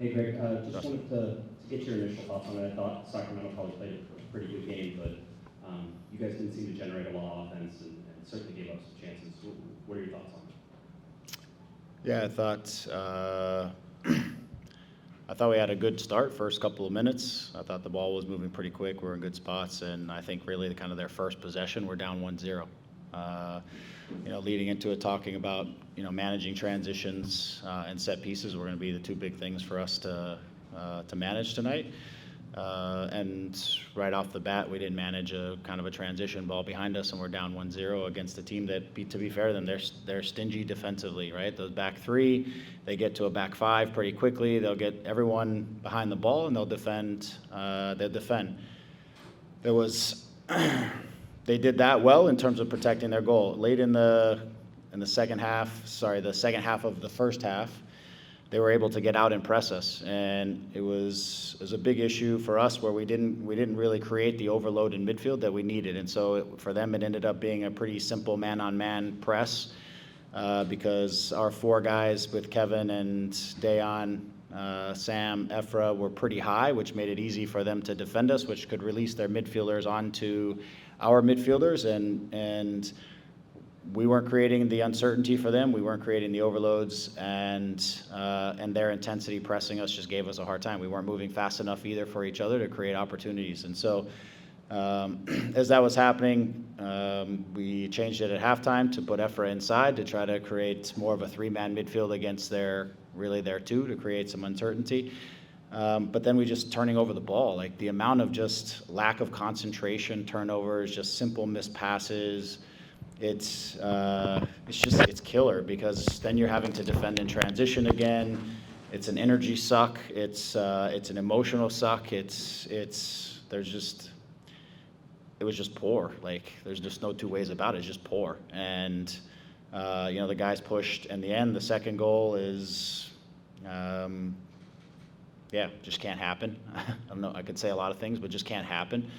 Hey, Greg, just wanted to get your initial thoughts on it. I thought Sacramento probably played a pretty good game, but you guys didn't seem to generate a lot of offense and certainly gave up some chances. What are your thoughts on it? Yeah, I thought we had a good start, first couple of minutes. I thought the ball was moving pretty quick. We were in good spots, and I think really kind of their first possession, we're down 1-0. Leading into it, talking about managing transitions and set pieces were going to be the two big things for us to manage tonight. And right off the bat, we didn't manage a kind of a transition ball behind us, and we're down 1-0 against a team that, to be fair to them, they're stingy defensively, right? Those back three, they get to a back five pretty quickly. They'll get everyone behind the ball, and they'll defend. There was they did that well in terms of protecting their goal. Late in the second half of the first half, they were able to get out and press us, and it was a big issue for us where we didn't really create the overload in midfield that we needed, and so for them it ended up being a pretty simple man-on-man press because our four guys with Kevin and Dayon, Sam, Efra were pretty high, which made it easy for them to defend us, which could release their midfielders onto our midfielders, and we weren't creating the uncertainty for them. We weren't creating the overloads, and their intensity pressing us just gave us a hard time. We weren't moving fast enough either for each other to create opportunities. And so as that was happening, we changed it at halftime to put Efra inside to try to create more of a three-man midfield against their two to create some uncertainty. But then we just turning over the ball, like the amount of just lack of concentration, turnovers, just simple missed passes. It's killer because then you're having to defend in transition again. It's an energy suck. It's an emotional suck. It was just poor. Like there's just no two ways about it. It's just poor. And the guys pushed in the end. The second goal is just can't happen. I don't know. I could say a lot of things, but just can't happen.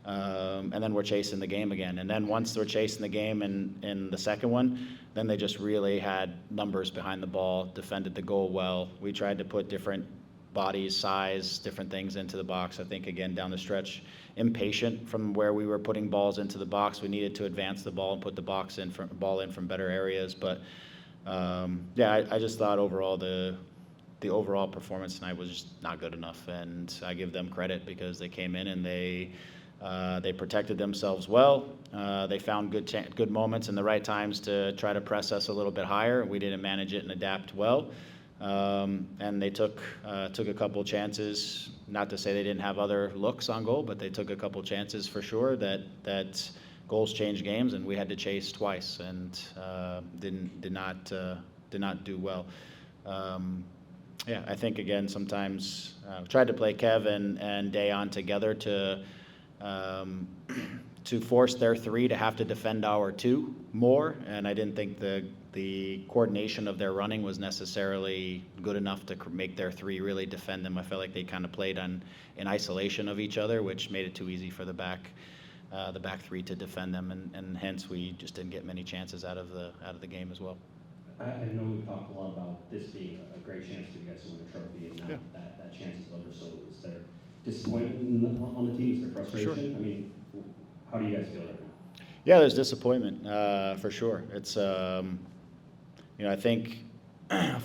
And then we're chasing the game again. And then once they're chasing the game in the second one, then they just really had numbers behind the ball, defended the goal well. We tried to put different bodies, size, different things into the box. I think, again, down the stretch, impatient from where we were putting balls into the box. We needed to advance the ball and put the ball in from better areas. But, I just thought overall the overall performance tonight was just not good enough. And I give them credit because they came in and they protected themselves well. They found good moments and the right times to try to press us a little bit higher. We didn't manage it and adapt well. And they took a couple chances. Not to say they didn't have other looks on goal, but they took a couple chances for sure. That goals change games, and we had to chase twice and did not do well. I think again sometimes tried to play Kev and Dayon together to force their three to have to defend our two more, and I didn't think the coordination of their running was necessarily good enough to make their three really defend them. I felt like they kind of played in isolation of each other, which made it too easy for the back three to defend them, and hence we just didn't get many chances out of the game as well. I know we've talked a lot about this being a great chance for you guys to win a trophy, and now that chance is over. So is there disappointment on the team? Is there frustration? Sure. I mean, how do you guys feel right now? Yeah, there's disappointment for sure. It's I think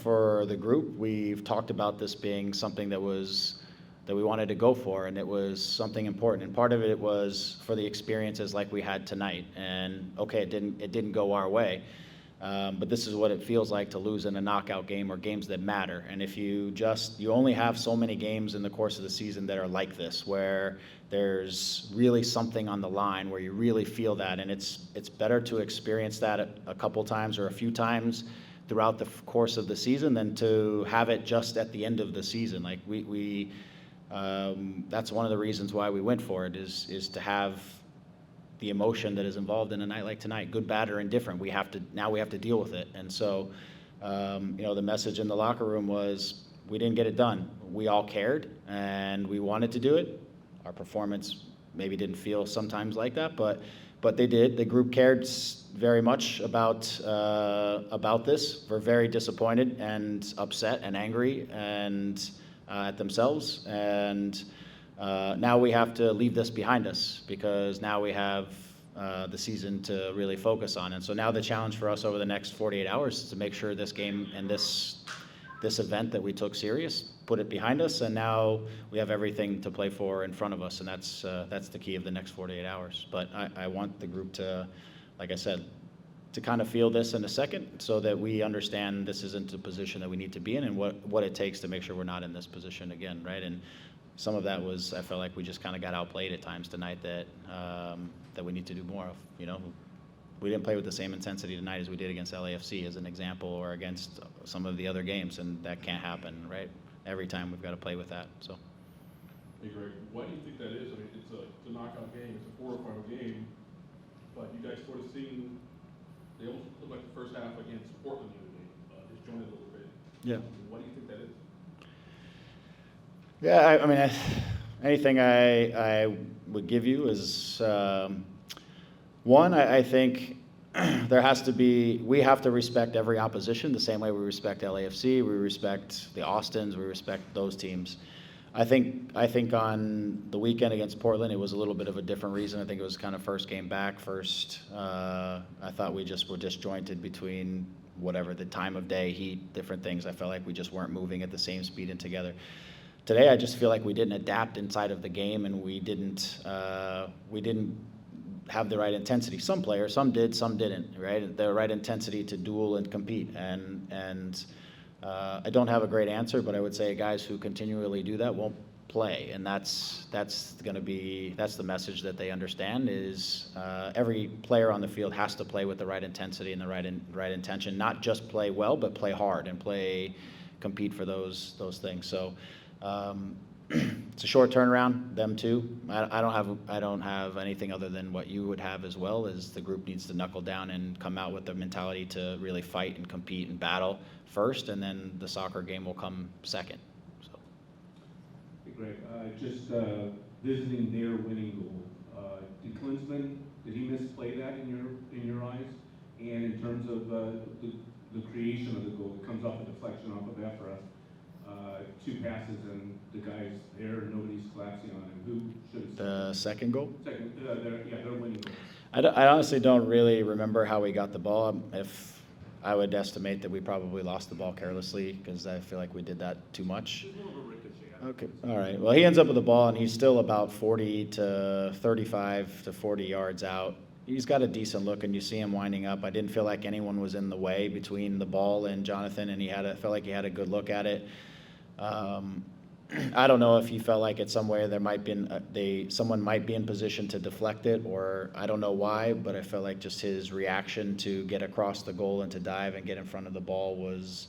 for the group, we've talked about this being something that we wanted to go for, and it was something important. And part of it was for the experiences like we had tonight. And okay, it didn't go our way. But this is what it feels like to lose in a knockout game or games that matter. And if you only have so many games in the course of the season that are like this, where there's really something on the line, where you really feel that, and it's better to experience that a couple times or a few times throughout the course of the season than to have it just at the end of the season. Like we that's one of the reasons why we went for it is to have the emotion that is involved in a night like tonight, good, bad, or indifferent. We have to deal with it. And so, the message in the locker room was we didn't get it done. We all cared and we wanted to do it. Our performance maybe didn't feel sometimes like that, but they did. The group cared very much about this. We're very disappointed and upset and angry, and at themselves, and now we have to leave this behind us because now we have the season to really focus on. And so now the challenge for us over the next 48 hours is to make sure this game and this event that we took serious, put it behind us, and now we have everything to play for in front of us, and that's the key of the next 48 hours. But I want the group to, like I said, to kind of feel this in a second so that we understand this isn't a position that we need to be in and what it takes to make sure we're not in this position again, right? And some of that was, I felt like we just kind of got outplayed at times tonight that we need to do more of, you know. We didn't play with the same intensity tonight as we did against LAFC as an example, or against some of the other games, and that can't happen, right? Every time we've got to play with that, so. Hey Greg, why do you think that is? I mean, it's a knockout game, it's a quarterfinal game, but you guys sort of seem, they almost look like the first half against Portland the other day, disjointed a little bit. Yeah. Why do you think that is? Yeah, I mean, anything I would give you is, one, I think there has to be, we have to respect every opposition the same way we respect LAFC, we respect the Austins, we respect those teams. I think on the weekend against Portland, it was a little bit of a different reason. I think it was kind of first game back, I thought we just were disjointed between whatever, the time of day, heat, different things. I felt like we just weren't moving at the same speed and together. Today, I just feel like we didn't adapt inside of the game, and we didn't have the right intensity. Some players, some did, some didn't, right? The right intensity to duel and compete. And I don't have a great answer, but I would say guys who continually do that won't play. And that's the message that they understand is every player on the field has to play with the right intensity and the right intention, not just play well, but play hard and compete for those things. So it's a short turnaround, them too. I don't have anything other than what you would have as well, is the group needs to knuckle down and come out with the mentality to really fight and compete and battle first, and then the soccer game will come second. So. Hey Greg, just visiting their winning goal. Did Klinsmann, did he misplay that in your eyes? And in terms of the creation of the goal, it comes off a deflection off of Ephra. 2 passes and the guy's there, nobody's collapsing on him. Who should have The second goal? their winning goal. I honestly don't really remember how we got the ball. If I would estimate that we probably lost the ball carelessly because I feel like we did that too much. Okay, all right. Well, he ends up with the ball and he's still about 40 to 35 to 40 yards out. He's got a decent look, and you see him winding up. I didn't feel like anyone was in the way between the ball and Jonathan, and felt like he had a good look at it. I don't know if he felt like it's somewhere there might be someone might be in position to deflect it, or I don't know why, but I felt like just his reaction to get across the goal and to dive and get in front of the ball was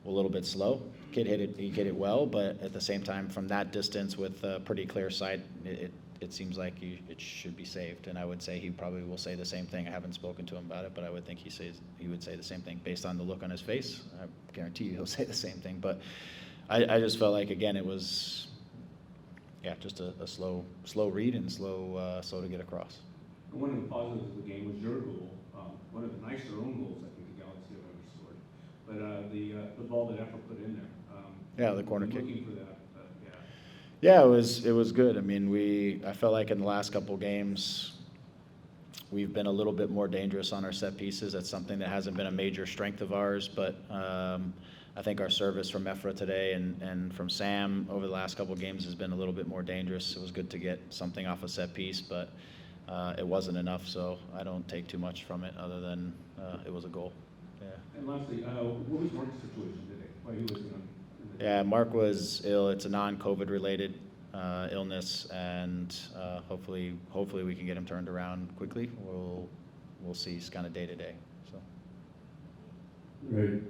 a little bit slow. He hit it well, but at the same time, from that distance with a pretty clear sight, it seems like it should be saved. And I would say he probably will say the same thing. I haven't spoken to him about it, but I would think he would say the same thing based on the look on his face. I guarantee you he'll say the same thing. But I just felt like, again, it was, just a slow read and slow to get across. One of the positives of the game was your goal. One of the nicer own goals I think the Galaxy have ever scored. But the ball that Ephra put in there. The corner kick. Looking for that. Yeah, it was good. I mean, I felt like in the last couple games, we've been a little bit more dangerous on our set pieces. That's something that hasn't been a major strength of ours, but I think our service from Ephra today and from Sam over the last couple games has been a little bit more dangerous. It was good to get something off a set piece, but it wasn't enough, so I don't take too much from it other than it was a goal. Yeah. And lastly, what was Mark's situation today? Why he wasn't on? Yeah, Mark was ill. It's a non-COVID related illness, and hopefully we can get him turned around quickly. We'll see. It's kind of day to day. So. Right.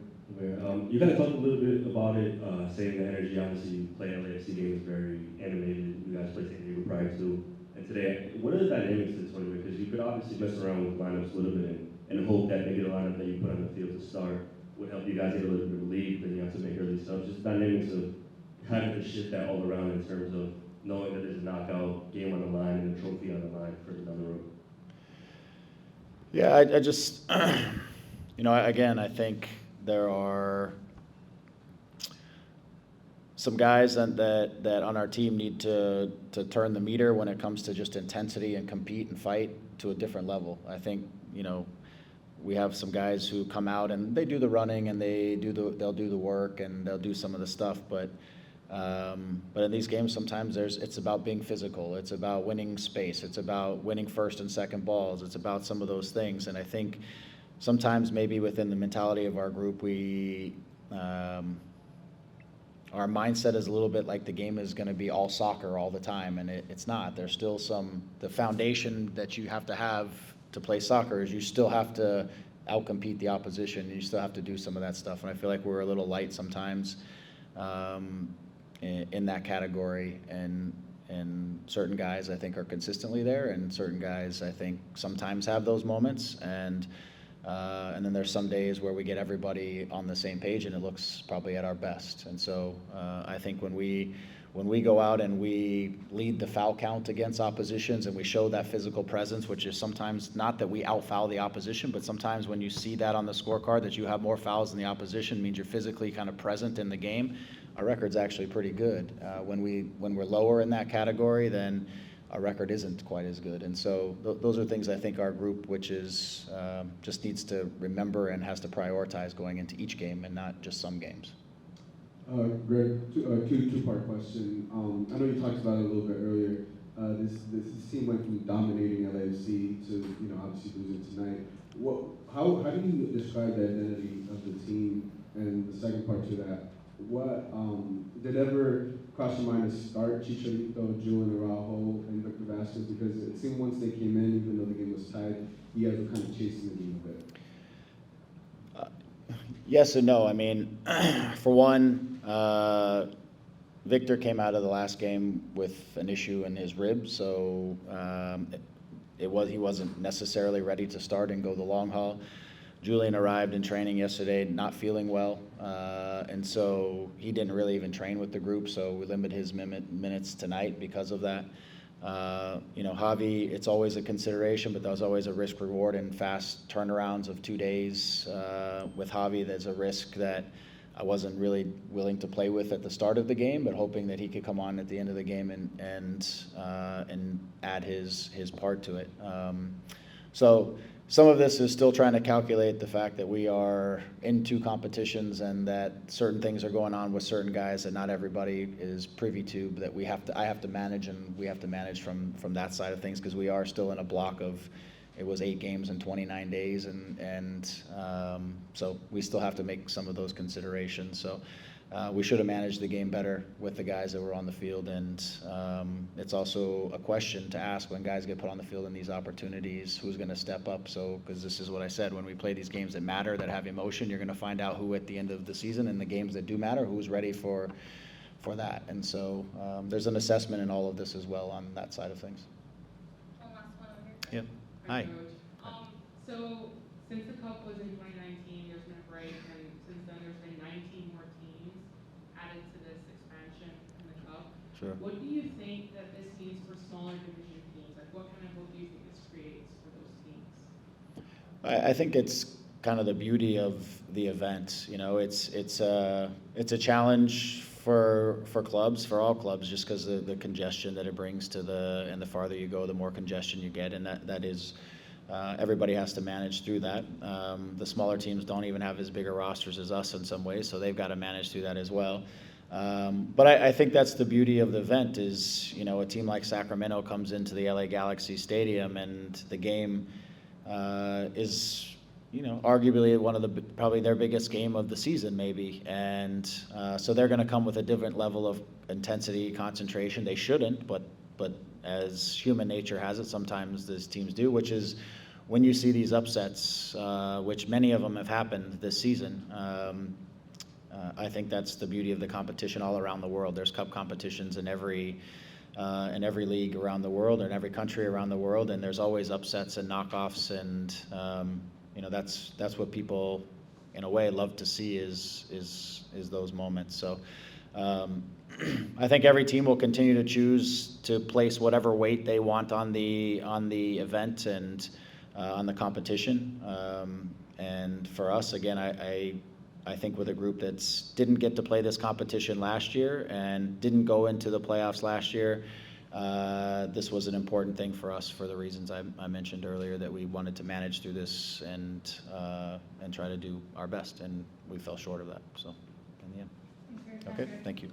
You kind of talked a little bit about it, saying the energy. Obviously, you play LAFC game is very animated. You guys play San Diego prior to, and today, what are the dynamics of this tournament? Because you could obviously mess around with lineups a little bit and hope that maybe the lineup that you put on the field to start would help you guys get a little bit of lead, then you have to make early subs. Just dynamics of having to shift that all around in terms of knowing that there's a knockout game on the line and a trophy on the line further down the road. Yeah, I just, again, I think there are some guys that on our team need to turn the meter when it comes to just intensity and compete and fight to a different level. I think, we have some guys who come out and they do the running and they'll do the work and they'll do some of the stuff, but in these games sometimes it's about being physical, it's about winning space, it's about winning first and second balls, it's about some of those things. And I think sometimes maybe within the mentality of our group, our mindset is a little bit like the game is going to be all soccer all the time, and it's not. There's still the foundation that you have to play soccer is you still have to outcompete the opposition, and you still have to do some of that stuff. And I feel like we're a little light sometimes in that category, and certain guys I think are consistently there, and certain guys I think sometimes have those moments, and then there's some days where we get everybody on the same page and it looks probably at our best. And so I think when we go out and we lead the foul count against oppositions and we show that physical presence, which is sometimes not that we out-foul the opposition, but sometimes when you see that on the scorecard that you have more fouls than the opposition, means you're physically kind of present in the game, our record's actually pretty good. When we're lower in that category, then our record isn't quite as good. And so those are things I think our group, which is just needs to remember and has to prioritize going into each game and not just some games. Greg, two-part question. I know you talked about it a little bit earlier. This team went from dominating LAFC to obviously losing tonight. How do you describe the identity of the team? And the second part to that, what did ever cross your mind to start Chicharito, Julian Araujo, and Victor Vasquez? Because it seemed once they came in, even though the game was tied, you guys were kind of chasing the game a bit. Yes and no. I mean, for one, Victor came out of the last game with an issue in his rib, so he wasn't necessarily ready to start and go the long haul. Julian arrived in training yesterday not feeling well, and so he didn't really even train with the group, so we limited his minutes tonight because of that. Javi, it's always a consideration, but there's always a risk reward in fast turnarounds of 2 days. With Javi, there's a risk that I wasn't really willing to play with at the start of the game, but hoping that he could come on at the end of the game and add his part to it. So some of this is still trying to calculate the fact that we are in 2 competitions and that certain things are going on with certain guys that not everybody is privy to, that I have to manage, and we have to manage from that side of things, because we are still in a block of, it was 8 games in 29 days, and so we still have to make some of those considerations. So we should have managed the game better with the guys that were on the field, and it's also a question to ask when guys get put on the field in these opportunities, who's going to step up. So, because this is what I said, when we play these games that matter, that have emotion, you're going to find out who at the end of the season, in the games that do matter, who's ready for that. And so there's an assessment in all of this as well on that side of things. One last one over here. Yep. Hi. So since the Cup was in 2019, there's been a break, and since then there's been 19 more teams added to this expansion in the Cup. Sure. What do you think that this means for smaller division teams? Like, what kind of hope do you think this creates for those teams? I think it's kind of the beauty of the event. It's a challenge for clubs, for all clubs, just because of the congestion that it brings and the farther you go, the more congestion you get, and that is. Everybody has to manage through that. The smaller teams don't even have as big a rosters as us in some ways, so they've got to manage through that as well. But I think that's the beauty of the event is, a team like Sacramento comes into the LA Galaxy Stadium, and the game is, arguably one of probably their biggest game of the season maybe. And so they're going to come with a different level of intensity, concentration. They shouldn't, but as human nature has it, sometimes these teams do, which is when you see these upsets, which many of them have happened this season. I think that's the beauty of the competition all around the world. There's cup competitions in every league around the world, or in every country around the world, and there's always upsets and knockoffs, and that's what people, in a way, love to see is those moments. So. I think every team will continue to choose to place whatever weight they want on the event and on the competition. And for us, again, I I think with a group that's didn't get to play this competition last year and didn't go into the playoffs last year, this was an important thing for us for the reasons I mentioned earlier, that we wanted to manage through this and try to do our best, and we fell short of that, so, in the end. Thanks for your time, Okay, guys. thank you.